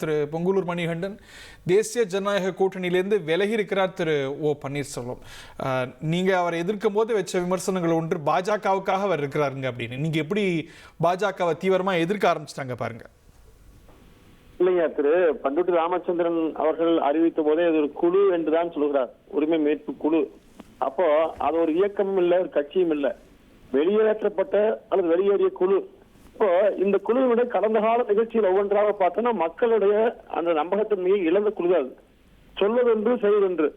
திரு பொங்குலூர் மணிகண்டன் தேசிய ஜனநாயக கூட்டணியிலிருந்து விலகி இருக்கிறார் திரு ஓ பன்னீர்செல்வம். நீங்க அவரை எதிர்க்கும் போது வச்ச விமர்சனங்கள் ஒன்று பாஜகவுக்காக அவர் இருக்கிறாருங்க அப்படின்னு. நீங்க எப்படி பாஜகவை தீவிரமா எதிர்க்க ஆரம்பிச்சிட்டாங்க பாருங்க. இல்லையா, திரு பண்டுட்டி ராமச்சந்திரன் அவர்கள் அறிவித்த போதே அது ஒரு குழு என்றுதான் சொல்கிறார், உரிமை மீட்பு குழு. அப்போ அது ஒரு இயக்கமும் இல்லை, ஒரு கட்சியும் இல்லை, வெளியேற்றப்பட்ட அல்லது வெளியேறிய குழு. இப்போ இந்த குழுவினுடைய கடந்த கால நிகழ்ச்சியில் ஒவ்வொன்றாக பார்த்தோம்னா மக்களுடைய அந்த நம்பகத்தன்மையை இழந்த குழுதான். சொல்வதென்று செய்வதென்று.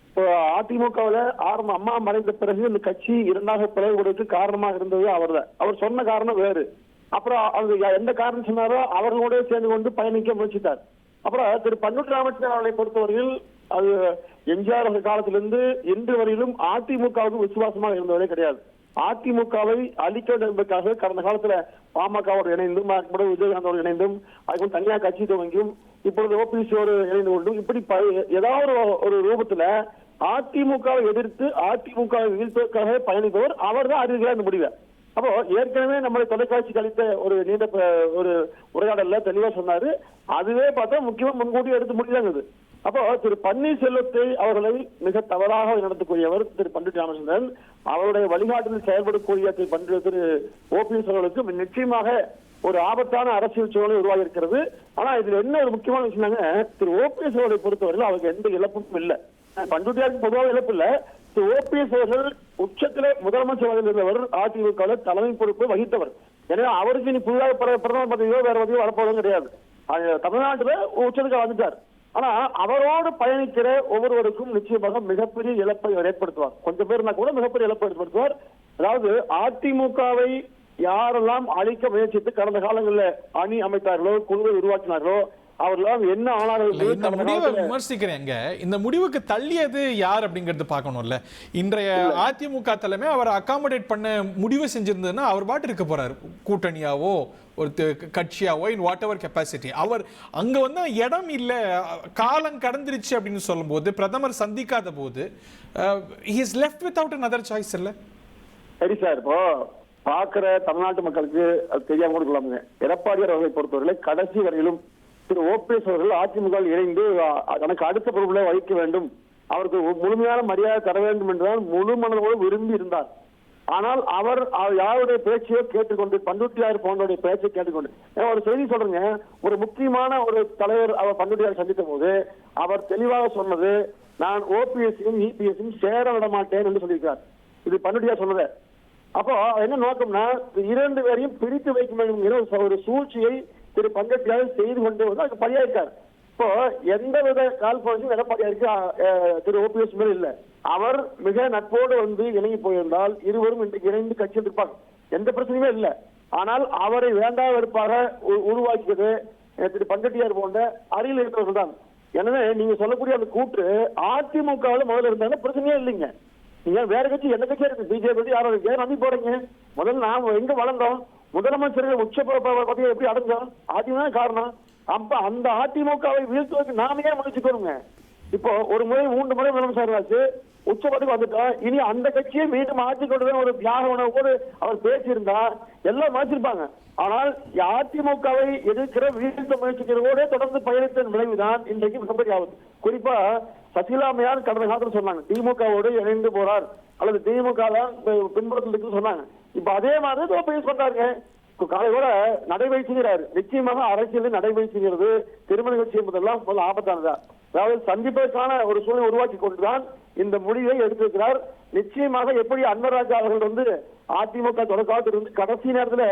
இப்போ அதிமுகவில் அம்மா மறைந்த பிறகு இந்த கட்சி இரண்டாக பிளவுபடுவதற்கு காரணமாக இருந்தது அவர்தான். அவர் சொன்ன காரணம் வேறு. அப்புறம் அவங்க எந்த காரணம் சொன்னாரோ அவர்களோட சேர்ந்து கொண்டு பயணிக்க முயற்சித்தார். அப்புறம் திரு பண்டுட்டி ராமச்சந்திரன் அவர்களை பொறுத்தவரையில் அது எம்ஜிஆர் காலத்திலிருந்து இன்று வரையிலும் அதிமுகவுக்கு விசுவாசமாக இருந்தவரே கிடையாது. அதிமுகவை அழிக்க என்பதற்காக கடந்த காலத்துல பாமகவோடு இணைந்தும் விஜயகாந்தோடு இணைந்தும் அதுக்கு தனியாக கட்சி துவங்கியும் இப்பொழுது ஓபிஎஸ்ஓடு இணைந்து கொண்டும் இப்படி ஏதாவது ஒரு ரூபத்துல அதிமுகவை எதிர்த்து அதிமுகவை வீழ்த்துவதற்காக பயணிப்பவர் அவர் தான் அறிவிக்கிறார் இந்த முடிவை. அப்போ ஏற்கனவே நம்முடைய தொலைக்காட்சிக்கு அளித்த ஒரு நீண்ட ஒரு உரையாடல்ல தெளிவா சொன்னாரு. அதுவே பார்த்தா முக்கியமா முன்கூட்டி எடுத்து முடியாது. அப்போ திரு பன்னீர்செல்வத்தை அவர்களை மிக தவறாக நடத்தக்கூடியவர் திரு பண்டுட்டி ராமச்சந்திரன். அவருடைய வழிகாட்டில் செயல்படக்கூடிய திரு ஓபிஎஸ் அவர்களுக்கு நிச்சயமாக ஒரு ஆபத்தான அரசியல் சூழலை உருவாகி இருக்கிறது. ஆனா இதுல என்ன ஒரு முக்கியமான விஷயம், திரு ஓபிஎஸ் அவர்களை பொறுத்தவரையில் அவருக்கு எந்த இழப்பும் இல்லை. பண்டுட்டியாருக்கு பொதுவாக இழப்பு இல்லை. திரு ஓபிஎஸ் அவர்கள் உச்சத்திலே முதலமைச்சர் இருந்தவர், அதிமுக தலைமை பொறுப்பு வகித்தவர். எனவே அவருக்கு இனி புதிதாக பிரதமர் பதவியோ வேற பதவியோ வரப்போவதும் கிடையாது. தமிழ்நாட்டுல உச்சத்துக்கு வந்துட்டார். ஆனா அவரோடு பயணிக்கிற ஒவ்வொருவருக்கும் நிச்சயமாக மிகப்பெரிய இழப்பை ஏற்படுத்துவார். கொஞ்சம் பேர்னா கூட மிகப்பெரிய இழப்பை ஏற்படுத்துவார். அதாவது அதிமுகவை யாரெல்லாம் அழிக்க முயற்சித்து கடந்த காலங்களில் அணி அமைத்தார்களோ குழுவை உருவாக்கினார்களோ அவர்களாம் என்ன ஆனார்கள் விமர்சிக்கிறேங்க. இந்த முடிவுக்கு தள்ளியது யார் அப்படிங்கறது பார்க்கணும்ல. இன்றைய அதிமுக தலைமை அவரை அகாமடேட் பண்ண முடிவு செஞ்சிருந்ததுன்னா அவர் பாட்டு இருக்க போறாரு, கூட்டணியாவோ ஒரு கட்சியாவோ இன் வாட் எவர் கெப்பாசிட்டி. அவர் அங்க வந்து இடம் இல்லை, காலம் கடந்துருச்சு அப்படின்னு சொல்லும் போது பிரதமர் சந்திக்காத போது he is left without another choice இல்ல. சரி சார், இப்போ பாக்குற தமிழ்நாட்டு மக்களுக்கு அது தெரியாம கொடுக்கலாமுங்க. எடப்பாடியார் அவர்களை பொறுத்தவரை கடைசி வரையிலும் திரு ஓபிஎஸ் அவர்கள் அதிமுக இணைந்து தனக்கு அடுத்த பொறுப்புல வகிக்க வேண்டும், அவருக்கு முழுமையான மரியாதை தர வேண்டும் என்றுதான் முழு மனதோடு விரும்பி இருந்தார். ஆனால் அவர் யாருடைய பேச்சையோ கேட்டுக்கொண்டு பண்டுட்டியார் போன்றவருடைய பேச்சை கேட்டுக்கொண்டு ஒரு செய்தி சொல்றேங்க. ஒரு முக்கியமான ஒரு தலைவர் அவர் பண்டுட்டியார் சந்தித்த போது அவர் தெளிவாக சொன்னது, நான் ஓபிஎஸ்ஸையும் இபிஎஸ்ஸையும் சேர விட மாட்டேன் என்று சொல்லியிருக்கார். இது பண்டுட்டியார் சொன்னது. அப்போ என்ன நோக்கம்னா இரண்டு பேரையும் பிரித்து வைக்க வேண்டும் ஒரு சூழ்ச்சியை திரு பண்டுட்டியார் செய்து கொண்டு வந்து அதுக்கு பணியாயிருக்கார். இப்போ எந்தவித கால்போச்சும் எடப்பாடியாருக்கு திரு ஓபிஎஸ் மேல இல்லை. அவர் மிக நட்போடு வந்து இணங்கி போயிருந்தால் இருவரும் இன்றைக்கு இணைந்து கட்சி இருப்பாங்க, எந்த பிரச்சனையுமே இல்லை. ஆனால் அவரை வேண்டாம் வெறுப்பாக உருவாக்கியது திரு பண்டுட்டியார் போன்ற அருகில் இருக்கிறவர்கள் தான். எனவே நீங்க சொல்லக்கூடிய அந்த கூற்று அதிமுகவில் முதல்ல இருந்தாலும் பிரச்சனையே இல்லைங்க. நீங்க வேற கட்சி எந்த கட்சியா இருக்கு, பிஜேபி யாரும் ஏன் நம்பி போறீங்க? முதல்ல நாம் எங்க வளர்ந்தோம், முதலமைச்சர்கள் உச்ச பதவியை எப்படி அடைஞ்சோம், அதிமுக காரணம். அப்ப அந்த அதிமுகவை வீழ்த்துவதற்கு நாம ஏன் முயற்சிக்கிறோங்க? இப்போ ஒரு முறை 3 முறை முதலமைச்சர் ஆச்சு, உச்ச பதவி வந்துட்டோம். இனி அந்த கட்சியை மீண்டும் ஆட்சி கொண்டு ஒரு தியாக உணவோடு அவர் பேசியிருந்தா எல்லாம் மறைச்சிருப்பாங்க. ஆனால் அதிமுகவை எதிர்க்கிற வீழ்த்த முயற்சிக்கிறதோட தொடர்ந்து பயணித்த விளைவுதான் இன்றைக்கு மிகப்பெரிய ஆபத்து. குறிப்பா சசிகலாமையார் கடந்த காலத்தில் சொன்னாங்க திமுகவோடு இணைந்து போறார் அல்லது திமுக தான் பின்பற்றத்துக்கு சொன்னாங்க. இப்ப அதே மாதிரி ஓபிஎஸ் பண்றாங்க. காலையோட நடைபயிற்சிங்கிறாரு. நிச்சயமாக அரசியலில் நடைபயிற்சிங்கிறது திருமண நிகழ்ச்சி என்பதெல்லாம் முதல் ஆபத்தானதா. அதாவது சந்திப்பதற்கான ஒரு சூழ்நிலை உருவாக்கி கொண்டுதான் இந்த முடிவை எடுத்திருக்கிறார். நிச்சயமாக எப்படி அன்பராஜா அவர்கள் வந்து அதிமுக தொடர்காலத்தில் இருந்து கடைசி நேரத்துல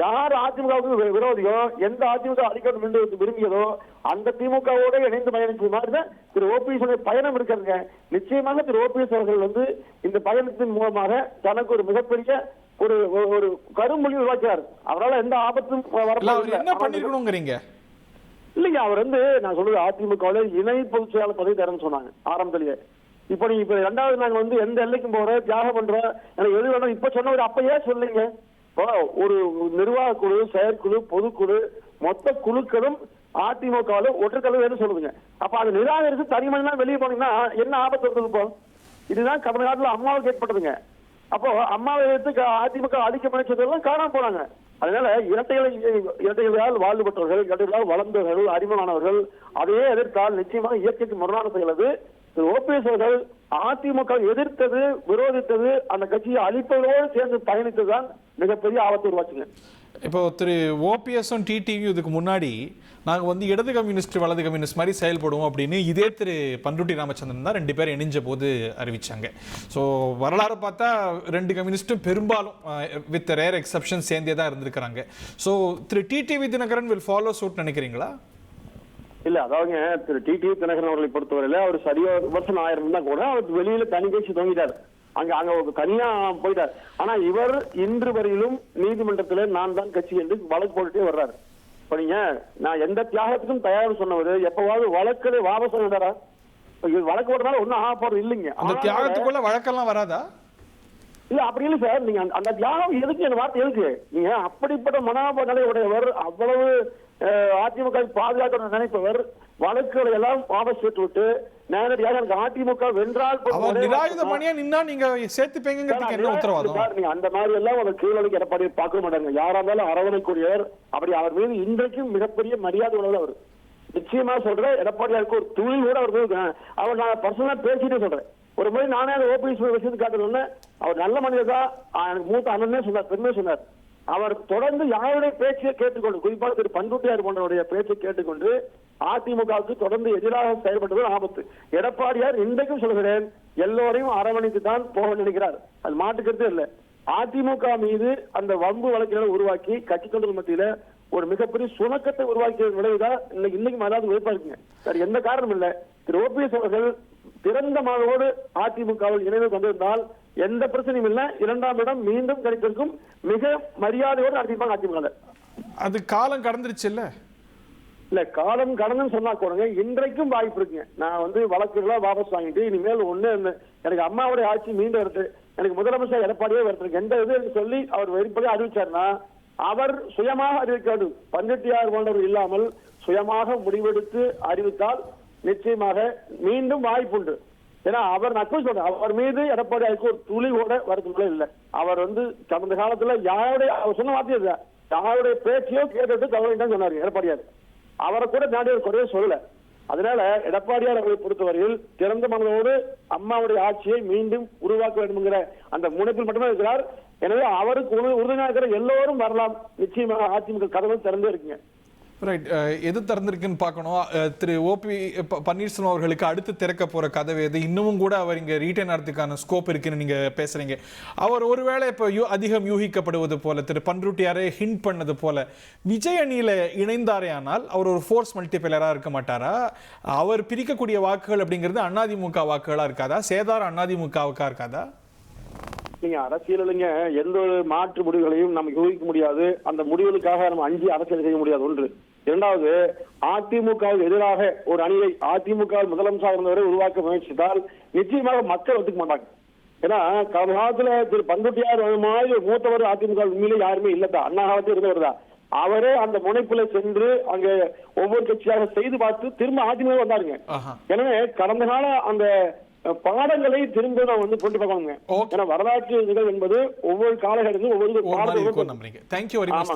யார் அதிமுகவுக்கு விரோதியோ, எந்த அதிமுக அழிக்கணும் என்று விரும்பியதோ அந்த திமுகவோட இணைந்து பயணிச்சது மாதிரிதான் திரு ஓபிஎஸ் பயணம் இருக்கிறதுங்க. நிச்சயமாக திரு ஓபிஎஸ் அவர்கள் வந்து இந்த பயணத்தின் மூலமாக தனக்கு ஒரு மிகப்பெரிய ஒரு ஒரு கருமொழி உருவாக்கியார். அவரால் எந்த ஆபத்தும் வரப்போறீங்க இல்லைங்க. அவர் வந்து நான் சொல்றது அதிமுக இணை பொதுச் செயலாளர் பதவி தரேன்னு சொன்னாங்க ஆரம்பத்திலேயே. இப்ப நீங்க இப்ப 2வது நாங்க வந்து எந்த எல்லைக்கும் போற தியாகம் பண்ற எனக்கு எது வேணும் இப்ப சொன்ன ஒரு அப்ப ஏன் சொல்லுங்க. ஒரு நிர்வாக குழு, செயற்குழு, பொதுக்குழு மொத்த குழுக்களும் அதிமுகவில் ஒற்றுக்கலவு சொல்லுதுங்க. அப்ப அது நிராகரித்து தனிமனிதனா வெளியே போனீங்கன்னா என்ன ஆபத்து இருக்குது? இப்போ இதுதான் கடந்த காலத்துல அம்மாவுக்கு ஏற்பட்டதுங்க. அப்போ அம்மாவை எடுத்து அதிமுக அழிக்க முயற்சியதெல்லாம் காணாம போனாங்க. அதனால இரட்டைகளால் வாழ்வுபட்டவர்கள், இரட்டைகளால் வளர்ந்தவர்கள், அறிமுகமானவர்கள் அதையே எதிர்த்தால் நிச்சயமாக இயற்கைக்கு முரணான செயலது. ஓபிஎஸ் அவர்கள் அதிமுக எதிர்த்தது, விரோதித்தது, அந்த கட்சியை அழிப்பதோடு சேர்ந்து பயணித்ததுதான் மிகப்பெரிய ஆபத்தை உருவாச்சுங்க. இப்போ திரு ஓபிஎஸும் டிடிவியும் இதுக்கு முன்னாடி நாங்கள் வந்து இடது கம்யூனிஸ்ட் வலது கம்யூனிஸ்ட் மாதிரி செயல்படுவோம் அப்படின்னு இதே திரு பண்ருட்டி ராமச்சந்திரன் தான் 2 பேர் இணைஞ்ச போது அறிவிச்சாங்க. ஸோ வரலாறு பார்த்தா 2 கம்யூனிஸ்டும் பெரும்பாலும் வித் ரேர் எக்ஸப்ஷன் சேர்ந்தே தான் இருந்திருக்கிறாங்க. So Thiru TTV Dhinakaran will follow suit நினைக்கிறீங்களா? இல்ல, அதாவது திரு டிடிவி தினகரன் அவர்களை பொறுத்தவரையில அவர் சரியா விமர்சனம் ஆயிருந்தா கூட அவர் வெளியில தனி கட்சி தோங்கிட்டார், அங்க தனியா போயிட்டார். ஆனா இவர் இன்று வரையிலும் நீதிமன்றத்துல நான் தான் கட்சி என்று வழக்கு போட்டுட்டே வர்றாரு. இப்ப நீங்க நான் எந்த தியாகத்துக்கும் தயார் சொன்னவர் எப்பவாவது வழக்கு வாபஸ் வந்தாரா? வழக்கு போடுறதுனால ஒன்னும் ஆக போறது இல்லைங்க. அந்த தியாகத்துக்குள்ள வழக்கெல்லாம் வராதா? இல்ல, அப்படி இல்லை சார். நீங்க அந்த தியாகம் எதுக்கு, அந்த வார்த்தை எதுக்கு? நீங்க அப்படிப்பட்ட மனோபாவ நிலை உடையவர், அவ்வளவு அதிமுக பாதுகாக்க நினைப்பவர், வழக்குகளை எல்லாம் வாபஸ் பெற்று விட்டு நேரடியாக எனக்கு அதிமுக வென்றால் நின்னா நீங்க சேர்த்துப்பீங்கிறதுக்கு என்ன உத்தரவாதம்? நீங்க அந்த மாதிரி எல்லாம் ஒரு கீழே எடப்பாடி பார்க்க மாட்டாங்க. யாரா இருந்தாலும் அரவணைக்கூடியவர். அப்படி அவர் மீது இன்றைக்கும் மிகப்பெரிய மரியாதை உள்ளவர். அவர் நிச்சயமா சொல்றேன், எடப்பாடியாருக்கு ஒரு துளி கூட அவர் மீது அவர் நான் பர்சனலா பேசிட்டே சொல்றேன். ஒரு முறை நானே அந்த ஓபிஎஸ் விஷயத்து காட்டுறேன்னு, அவர் நல்ல மனிதர் தான், எனக்கு மூத்த அண்ணனே சொன்னார், பெருமே சொன்னார். அவர் தொடர்ந்து யாருடைய பேச்சை கேட்டுக்கொண்டு, குறிப்பாக திரு பண்ருட்டியார் போன்றவருடைய பேச்சை கேட்டுக்கொண்டு அதிமுகவுக்கு தொடர்ந்து எதிராக செயல்பட்டது ஆபத்து. எடப்பாடியார் இன்றைக்கும் சொல்கிறேன், எல்லோரையும் அரவணைத்து தான் போக நினைக்கிறார், அது மாட்டுக்கிறதே இல்லை. அதிமுக மீது அந்த வம்பு வழக்குகளை உருவாக்கி கட்சி தொண்டர்கள் மத்தியில ஒரு மிகப்பெரிய சுணக்கத்தை உருவாக்கிய விளைவுதான் இன்னைக்கு அதாவது வெறுப்பா இருக்குங்க. வேற எந்த காரணம் இல்லை. திரு ஓபிஎஸ் அவர்கள் திறந்த மனதோடு அதிமுகவில் இணைந்து கொண்டிருந்தால் எந்த பிரச்சனையும் இல்லை, 2ஆம் இடம் மீண்டும் கிடைத்திருக்கும். மிக மரியாதையோடு நடத்திப்பாங்க அதிமுக. அது காலம் கடந்துருச்சு இல்ல? இல்ல, காலம் கடந்துன்னு சொன்னா கூட இன்றைக்கும் வாய்ப்பு இருக்குங்க. நான் வழக்குகளா வாபஸ் வாங்கிட்டு இனிமேல் எனக்கு அம்மாவுடைய ஆட்சி மீண்டும் வருது, எனக்கு முதலமைச்சர் எடப்பாடியே வருது, எந்த இது சொல்லி அவர் வெளிப்படையாக அறிவிச்சாருன்னா அவர் சுயமாக அறிவிக்க வேண்டும். பண்ருட்டியார் போன்றவர் இல்லாமல் சுயமாக முடிவெடுத்து அறிவித்தால் நிச்சயமாக மீண்டும் வாய்ப்புண்டு. ஏன்னா அவர் நட்பு சொல்ற, அவர் மீது எடப்பாடியாருக்கு ஒரு துளி கூட வருத்தங்களே இல்லை. அவர் கடந்த காலத்துல யாருடைய, அவர் சொன்ன வார்த்தை யாருடைய பேச்சையோ கேட்டு கவனம் தான் சொன்னாரு எடப்பாடியார். அவரை கூட நாடு குறைய சொல்லல. அதனால எடப்பாடியார் அவர்களை பொறுத்தவரையில் திறந்த மனதோடு அம்மாவுடைய ஆட்சியை மீண்டும் உருவாக்க வேண்டும்ங்கிற அந்த முனைப்பில் மட்டுமே இருக்கிறார். எனவே அவருக்கு உறுதுணையாக இருக்கிற எல்லோரும் வரலாம். நிச்சயமாக அதிமுக கதவு திறந்தே இருக்குங்க. ரைட், எது திறந்திருக்குன்னு பார்க்கணும். திரு ஓபி பன்னீர்செல்வம் அவர்களுக்கு அடுத்து திறக்க போற கதவு எது? இன்னமும் கூட அவர் இங்க ரீட்டைன் ஆகிறதுக்கான ஸ்கோப் இருக்குன்னு நீங்க பேசுறீங்க. அவர் ஒருவேளை இப்போ அதிகம் யூகிக்கப்படுவது போல, திரு பண்ருட்டியாரே ஹிண்ட் பண்ணது போல விஜய் அணியில இணைந்தாரே ஆனால் அவர் ஒரு ஃபோர்ஸ் மல்டிபிளரா இருக்க மாட்டாரா? அவர் பிரிக்கக்கூடிய வாக்குகள் அப்படிங்கிறது அதிமுக வாக்குகளா இருக்காதா? சேதாரம் அதிமுகவுக்கா இருக்காதா? நீங்க அரசியலுங்க எந்த ஒரு மாற்று முடிவுகளையும் நம்ம யூகிக்க முடியாது. அந்த முடிவுகளுக்காக நம்ம அஞ்சி அரசியல் செய்ய முடியாது. ஒன்று. இரண்டாவது, அதிமுகவுக்கு எதிராக ஒரு அணியை அதிமுக முதலமைச்சர் இருந்தவரை உருவாக்க முயற்சித்தால் நிச்சயமாக மக்கள் ஒத்துக்க மாட்டாங்க. ஏன்னா கடந்த காலத்துல திரு பண்ருட்டியார் மாதிரி மூத்தவர் அதிமுக உண்மையிலே யாருமே இல்லதா, அண்ணா காலத்தில் இருந்தவர் தான். அவரே அந்த முனைப்புல சென்று அங்க ஒவ்வொரு கட்சியாக செய்து பார்த்து திரும்ப அதிமுக வந்தாருங்க. எனவே கடந்த கால அந்த பாடங்களை திரும்ப கொண்டு பார்க்கணுங்க. ஏன்னா வரலாற்று நிகழ்வு என்பது ஒவ்வொரு காலகட்டத்திலும் ஒவ்வொரு பாடங்களும். Thank you very much.